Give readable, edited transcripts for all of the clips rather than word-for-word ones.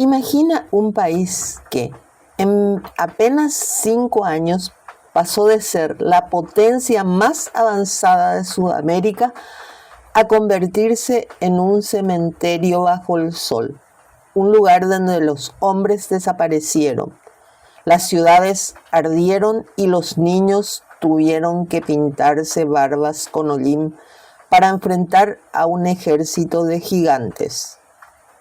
Imagina un país que en apenas 5 años pasó de ser la potencia más avanzada de Sudamérica a convertirse en un cementerio bajo el sol, un lugar donde los hombres desaparecieron, las ciudades ardieron y los niños tuvieron que pintarse barbas con hollín para enfrentar a un ejército de gigantes.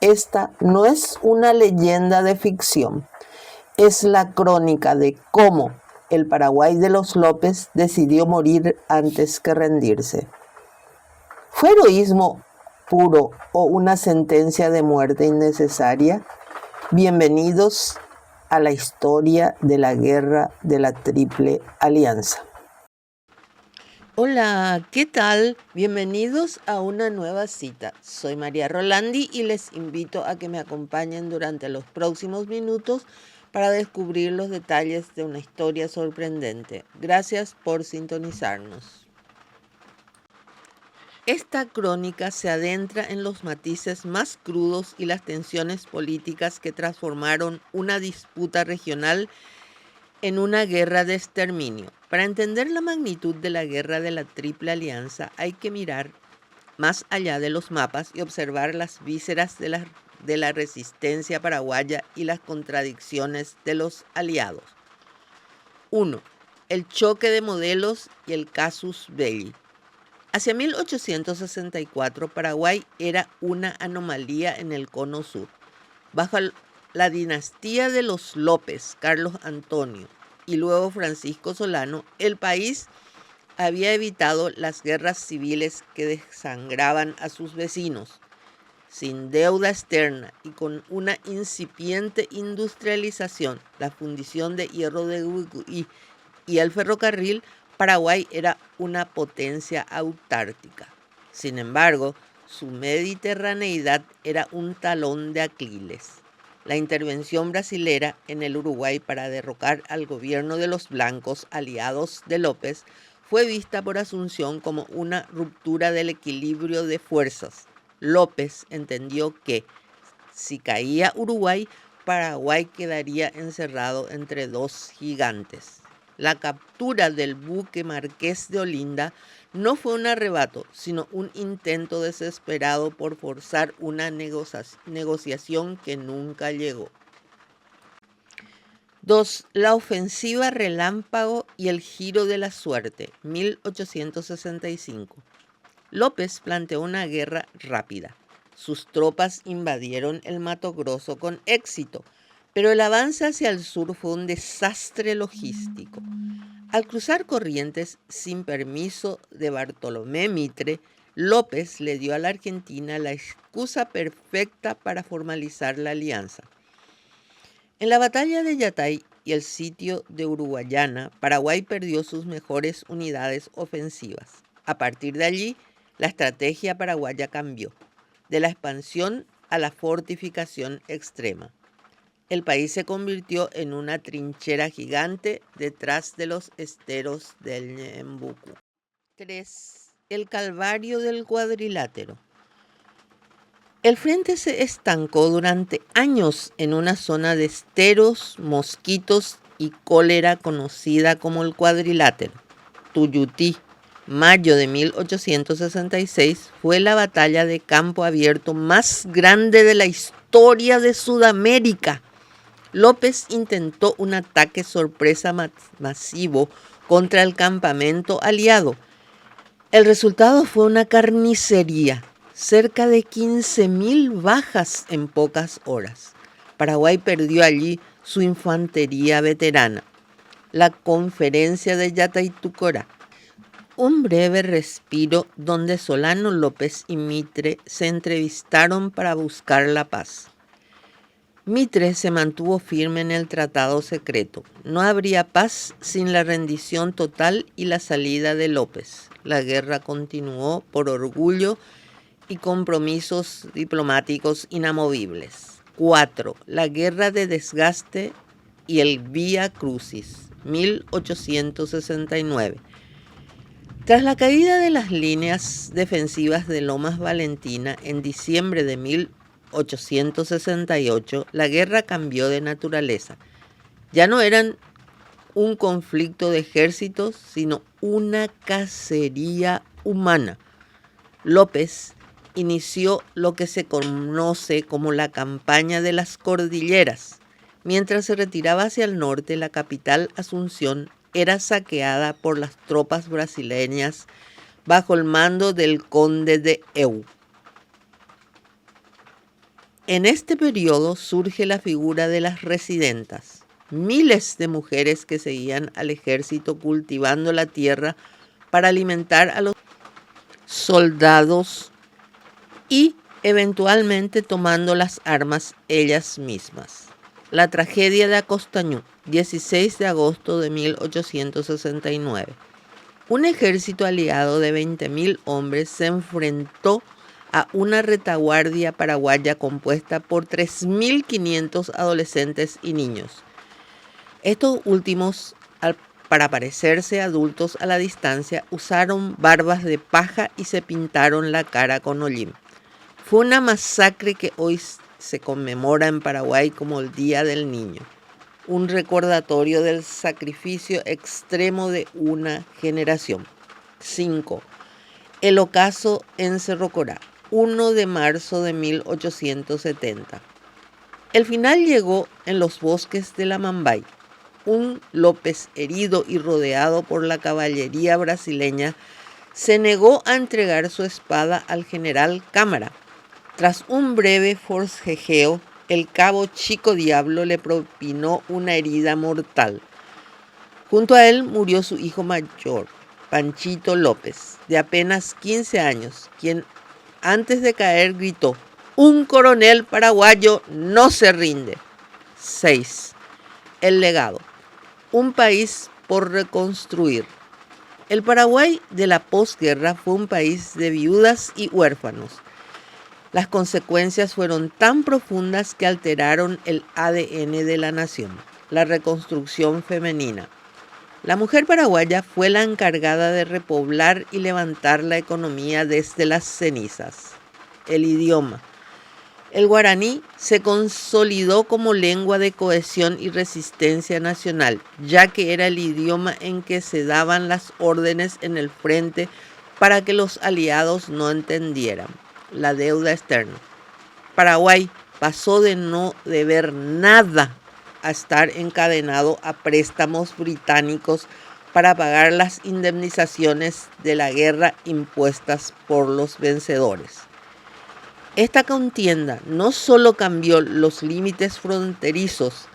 Esta no es una leyenda de ficción, es la crónica de cómo el Paraguay de los López decidió morir antes que rendirse. ¿Fue heroísmo puro o una sentencia de muerte innecesaria? Bienvenidos a la historia de la guerra de la Triple Alianza. Hola, ¿qué tal? Bienvenidos a una nueva cita. Soy María Rolandi y les invito a que me acompañen durante los próximos minutos para descubrir los detalles de una historia sorprendente. Gracias por sintonizarnos. Esta crónica se adentra en los matices más crudos y las tensiones políticas que transformaron una disputa regional en una guerra de exterminio. Para entender la magnitud de la guerra de la Triple Alianza hay que mirar más allá de los mapas y observar las vísceras de la resistencia paraguaya y las contradicciones de los aliados. 1. El choque de modelos y el casus belli. Hacia 1864, Paraguay era una anomalía en el cono sur. Bajo la dinastía de los López, Carlos Antonio y luego Francisco Solano, el país había evitado las guerras civiles que desangraban a sus vecinos. Sin deuda externa y con una incipiente industrialización, la fundición de hierro de Uruguay y el ferrocarril, Paraguay era una potencia autártica. Sin embargo, su mediterraneidad era un talón de Aquiles. La intervención brasilera en el Uruguay para derrocar al gobierno de los blancos aliados de López fue vista por Asunción como una ruptura del equilibrio de fuerzas. López entendió que, si caía Uruguay, Paraguay quedaría encerrado entre dos gigantes. La captura del buque Marqués de Olinda no fue un arrebato, sino un intento desesperado por forzar una negociación que nunca llegó. 2. La ofensiva relámpago y el giro de la suerte, 1865. López planteó una guerra rápida. Sus tropas invadieron el Mato Grosso con éxito, pero el avance hacia el sur fue un desastre logístico. Al cruzar Corrientes sin permiso de Bartolomé Mitre, López le dio a la Argentina la excusa perfecta para formalizar la alianza. En la batalla de Yatay y el sitio de Uruguayana, Paraguay perdió sus mejores unidades ofensivas. A partir de allí, la estrategia paraguaya cambió, de la expansión a la fortificación extrema. El país se convirtió en una trinchera gigante detrás de los esteros del Ñembucú. 3. El calvario del cuadrilátero. El frente se estancó durante años en una zona de esteros, mosquitos y cólera conocida como el cuadrilátero. Tuyutí, mayo de 1866, fue la batalla de campo abierto más grande de la historia de Sudamérica. López intentó un ataque sorpresa masivo contra el campamento aliado. El resultado fue una carnicería, cerca de 15.000 bajas en pocas horas. Paraguay perdió allí su infantería veterana. La conferencia de Yatay-Tucorá. Un breve respiro donde Solano, López y Mitre se entrevistaron para buscar la paz. Mitre se mantuvo firme en el tratado secreto. No habría paz sin la rendición total y la salida de López. La guerra continuó por orgullo y compromisos diplomáticos inamovibles. 4. La guerra de desgaste y el Vía Crucis, 1869. Tras la caída de las líneas defensivas de Lomas Valentina en diciembre de 1868, la guerra cambió de naturaleza. Ya no eran un conflicto de ejércitos, sino una cacería humana. López inició lo que se conoce como la campaña de las cordilleras. Mientras se retiraba hacia el norte, la capital, Asunción, era saqueada por las tropas brasileñas bajo el mando del conde de Eu. En este periodo surge la figura de las residentas, miles de mujeres que seguían al ejército cultivando la tierra para alimentar a los soldados y eventualmente tomando las armas ellas mismas. La tragedia de Acostañú, 16 de agosto de 1869. Un ejército aliado de 20.000 hombres se enfrentó a una retaguardia paraguaya compuesta por 3.500 adolescentes y niños. Estos últimos, para parecerse adultos a la distancia, usaron barbas de paja y se pintaron la cara con hollín. Fue una masacre que hoy se conmemora en Paraguay como el Día del Niño, un recordatorio del sacrificio extremo de una generación. 5. El ocaso en Cerro Corá, 1 de marzo de 1870. El final llegó en los bosques de la Mambay. Un López herido y rodeado por la caballería brasileña se negó a entregar su espada al general Cámara. Tras un breve forcejeo, el cabo Chico Diablo le propinó una herida mortal. Junto a él murió su hijo mayor, Panchito López, de apenas 15 años, quien antes de caer gritó: «Un coronel paraguayo no se rinde». 6. El legado. Un país por reconstruir. El Paraguay de la posguerra fue un país de viudas y huérfanos. Las consecuencias fueron tan profundas que alteraron el ADN de la nación. La reconstrucción femenina. La mujer paraguaya fue la encargada de repoblar y levantar la economía desde las cenizas. El idioma. El guaraní se consolidó como lengua de cohesión y resistencia nacional, ya que era el idioma en que se daban las órdenes en el frente para que los aliados no entendieran. La deuda externa. Paraguay pasó de no deber nada a estar encadenado a préstamos británicos para pagar las indemnizaciones de la guerra impuestas por los vencedores. Esta contienda no solo cambió los límites fronterizos,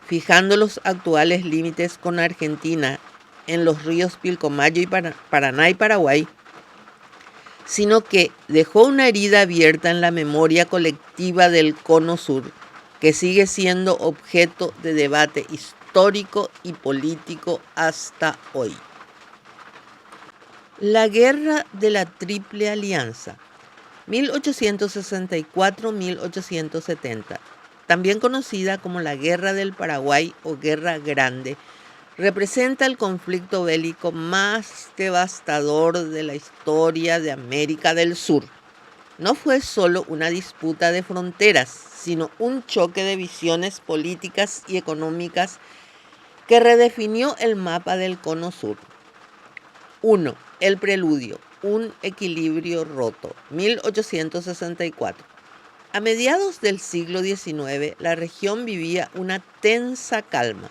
fijando los actuales límites con Argentina en los ríos Pilcomayo y Paraná y Paraguay, sino que dejó una herida abierta en la memoria colectiva del Cono Sur, que sigue siendo objeto de debate histórico y político hasta hoy. La Guerra de la Triple Alianza, 1864-1870, también conocida como la Guerra del Paraguay o Guerra Grande, representa el conflicto bélico más devastador de la historia de América del Sur. No fue solo una disputa de fronteras, sino un choque de visiones políticas y económicas que redefinió el mapa del Cono Sur. 1. El preludio, un equilibrio roto, 1864. A mediados del siglo XIX, la región vivía una tensa calma.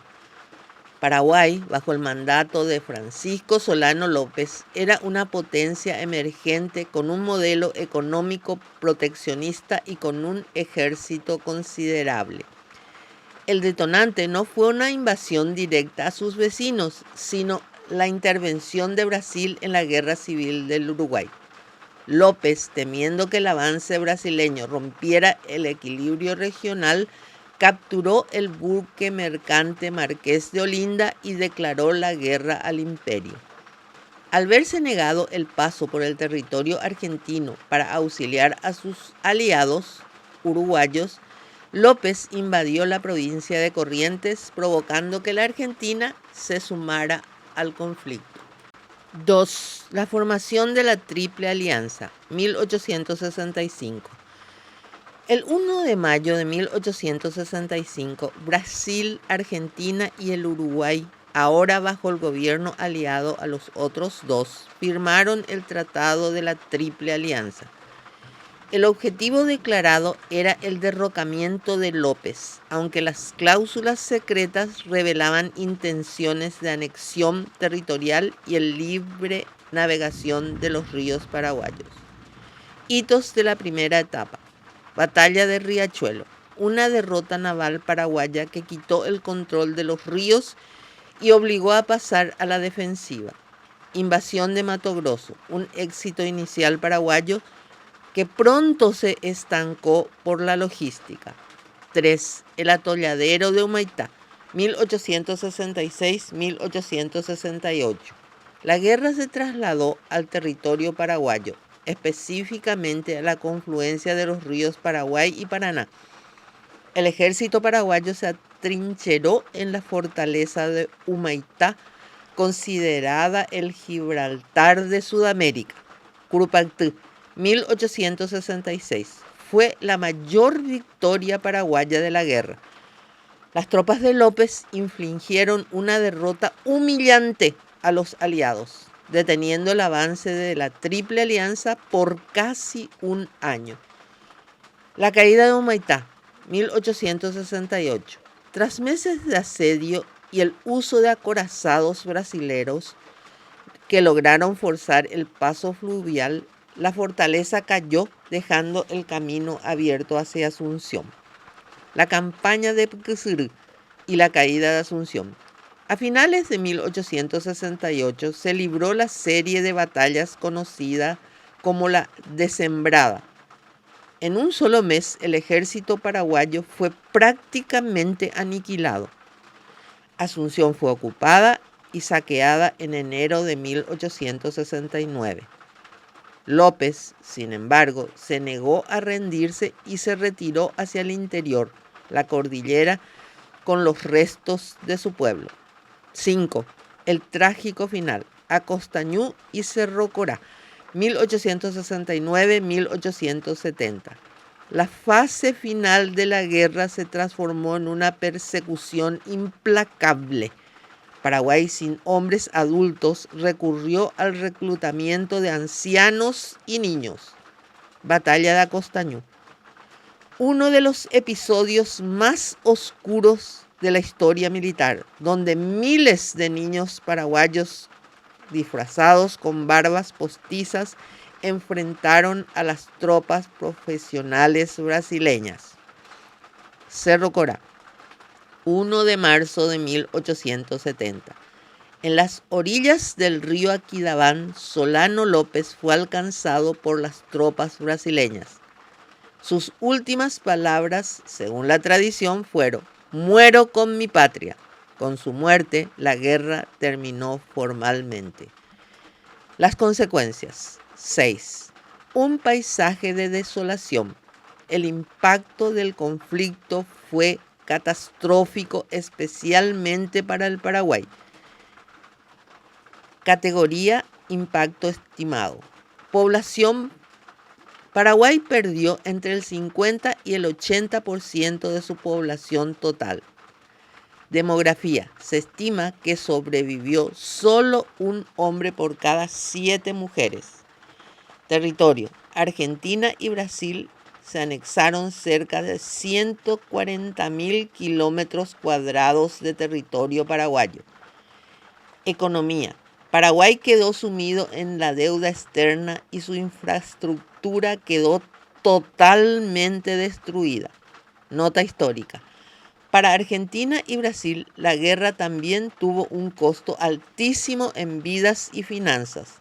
Paraguay, bajo el mandato de Francisco Solano López, era una potencia emergente con un modelo económico proteccionista y con un ejército considerable. El detonante no fue una invasión directa a sus vecinos, sino la intervención de Brasil en la Guerra Civil del Uruguay. López, temiendo que el avance brasileño rompiera el equilibrio regional, capturó el buque mercante Marqués de Olinda y declaró la guerra al imperio. Al verse negado el paso por el territorio argentino para auxiliar a sus aliados uruguayos, López invadió la provincia de Corrientes, provocando que la Argentina se sumara al conflicto. 2. La formación de la Triple Alianza, 1865. El 1 de mayo de 1865, Brasil, Argentina y el Uruguay, ahora bajo el gobierno aliado a los otros dos, firmaron el Tratado de la Triple Alianza. El objetivo declarado era el derrocamiento de López, aunque las cláusulas secretas revelaban intenciones de anexión territorial y el libre navegación de los ríos paraguayos. Hitos de la primera etapa. Batalla de Riachuelo, una derrota naval paraguaya que quitó el control de los ríos y obligó a pasar a la defensiva. Invasión de Mato Grosso, un éxito inicial paraguayo que pronto se estancó por la logística. 3. El atolladero de Humaitá, 1866-1868. La guerra se trasladó al territorio paraguayo, específicamente a la confluencia de los ríos Paraguay y Paraná. El ejército paraguayo se atrincheró en la fortaleza de Humaitá, considerada el Gibraltar de Sudamérica. Curupaytí, 1866. Fue la mayor victoria paraguaya de la guerra. Las tropas de López infligieron una derrota humillante a los aliados, deteniendo el avance de la Triple Alianza por casi un año. La caída de Humaitá, 1868. Tras meses de asedio y el uso de acorazados brasileros que lograron forzar el paso fluvial, la fortaleza cayó, dejando el camino abierto hacia Asunción. La campaña de Pquisirú y la caída de Asunción. A finales de 1868 se libró la serie de batallas conocida como la Desembrada. En un solo mes, el ejército paraguayo fue prácticamente aniquilado. Asunción fue ocupada y saqueada en enero de 1869. López, sin embargo, se negó a rendirse y se retiró hacia el interior, la cordillera, con los restos de su pueblo. 5. El trágico final. Acostañú y Cerro Corá, 1869-1870. La fase final de la guerra se transformó en una persecución implacable. Paraguay, sin hombres adultos, recurrió al reclutamiento de ancianos y niños. Batalla de Acostañú. Uno de los episodios más oscuros de la historia militar, donde miles de niños paraguayos disfrazados con barbas postizas enfrentaron a las tropas profesionales brasileñas. Cerro Corá, 1 de marzo de 1870. En las orillas del río Aquidabán, Solano López fue alcanzado por las tropas brasileñas. Sus últimas palabras, según la tradición, fueron: «Muero con mi patria». Con su muerte, la guerra terminó formalmente. Las consecuencias. 6. Un paisaje de desolación. El impacto del conflicto fue catastrófico, especialmente para el Paraguay. Categoría: impacto estimado. Población: Paraguay perdió entre el 50 y el 80% de su población total. Demografía: se estima que sobrevivió solo un hombre por cada 7 mujeres. Territorio: Argentina y Brasil se anexaron cerca de 140.000 kilómetros cuadrados de territorio paraguayo. Economía: Paraguay quedó sumido en la deuda externa y su infraestructura quedó totalmente destruida. Nota histórica: para Argentina y Brasil, la guerra también tuvo un costo altísimo en vidas y finanzas.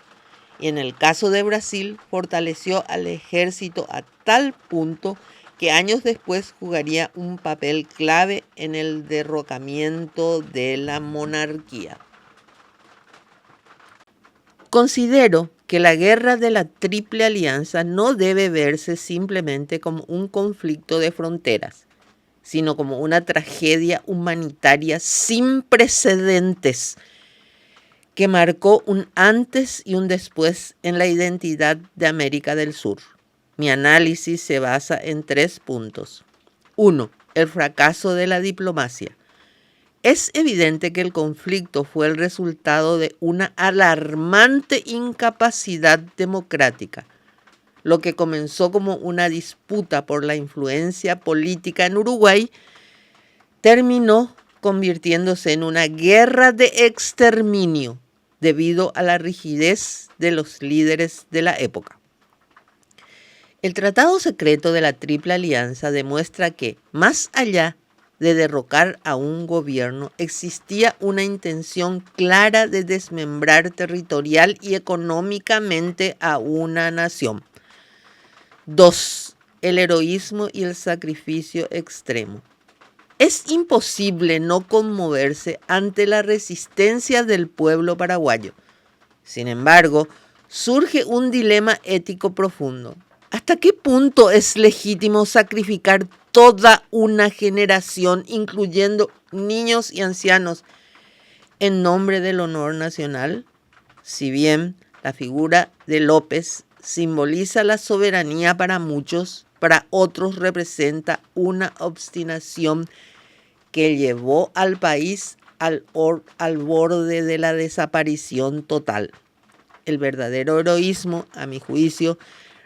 Y en el caso de Brasil, fortaleció al ejército a tal punto que años después jugaría un papel clave en el derrocamiento de la monarquía. Considero que la guerra de la Triple Alianza no debe verse simplemente como un conflicto de fronteras, sino como una tragedia humanitaria sin precedentes que marcó un antes y un después en la identidad de América del Sur. Mi análisis se basa en 3 puntos. 1. El fracaso de la diplomacia. Es evidente que el conflicto fue el resultado de una alarmante incapacidad democrática. Lo que comenzó como una disputa por la influencia política en Uruguay terminó convirtiéndose en una guerra de exterminio debido a la rigidez de los líderes de la época. El Tratado Secreto de la Triple Alianza demuestra que, más allá de derrocar a un gobierno, existía una intención clara de desmembrar territorial y económicamente a una nación. 2. El heroísmo y el sacrificio extremo. Es imposible no conmoverse ante la resistencia del pueblo paraguayo. Sin embargo, surge un dilema ético profundo. ¿Hasta qué punto es legítimo sacrificar toda una generación, incluyendo niños y ancianos, en nombre del honor nacional? Si bien la figura de López simboliza la soberanía para muchos, para otros representa una obstinación que llevó al país al borde de la desaparición total. El verdadero heroísmo, a mi juicio,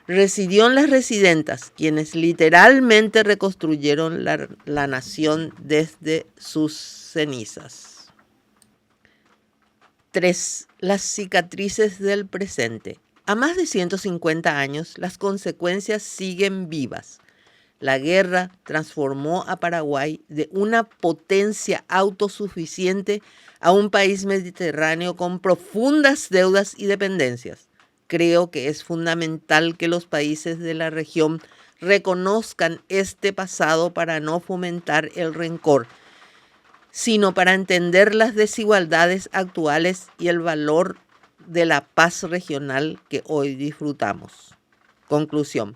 residió en las residentas, quienes literalmente reconstruyeron la nación desde sus cenizas. 3. Las cicatrices del presente. A más de 150 años, las consecuencias siguen vivas. La guerra transformó a Paraguay de una potencia autosuficiente a un país mediterráneo con profundas deudas y dependencias. Creo que es fundamental que los países de la región reconozcan este pasado para no fomentar el rencor, sino para entender las desigualdades actuales y el valor de la paz regional que hoy disfrutamos. Conclusión.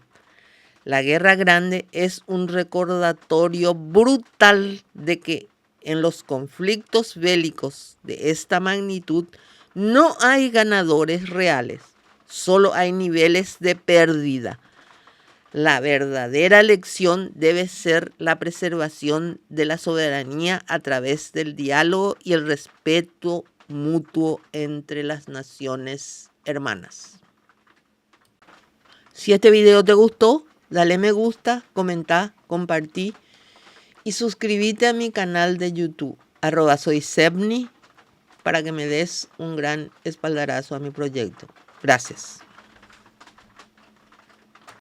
La Guerra Grande es un recordatorio brutal de que en los conflictos bélicos de esta magnitud no hay ganadores reales. Solo hay niveles de pérdida. La verdadera lección debe ser la preservación de la soberanía a través del diálogo y el respeto mutuo entre las naciones hermanas. Si este video te gustó, dale me gusta, comenta, compartí y suscríbete a mi canal de YouTube, @soysebni, para que me des un gran espaldarazo a mi proyecto. Gracias.